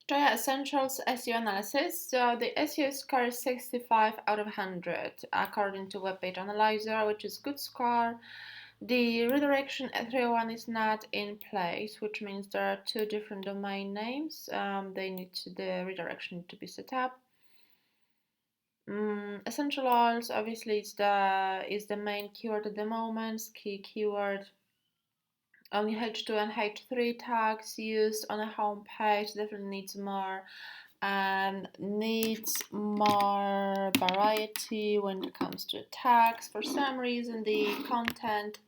Joya Essentials SEO analysis. So the SEO score is 65 out of 100 according to Web Page Analyzer, which is good score. The redirection at 301 is not in place, which means there are two different domain names. The redirection need to be set up. Essential oils obviously is the main keyword at the moment, key keyword. Only H2 and H3 tags used on a home page. Definitely needs more variety when it comes to tags. For some reason, the content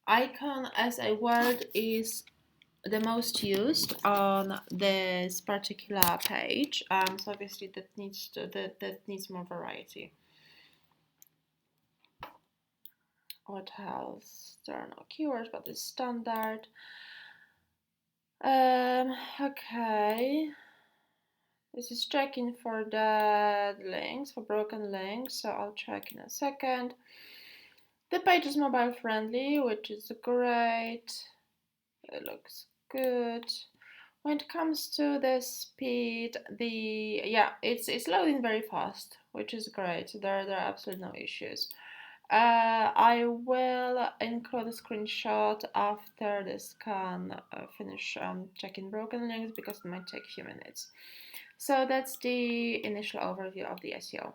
icon as a word is the most used on this particular page. So obviously that needs more variety. What else? There are no keywords, but it's standard. Okay. This is checking for the links, for broken links, so I'll check in a second. The page is mobile friendly, which is great. It looks good. When it comes to the speed, it's loading very fast, which is great. There are absolutely no issues. I will include a screenshot after the scan finish checking broken links because it might take a few minutes. So that's the initial overview of the SEO.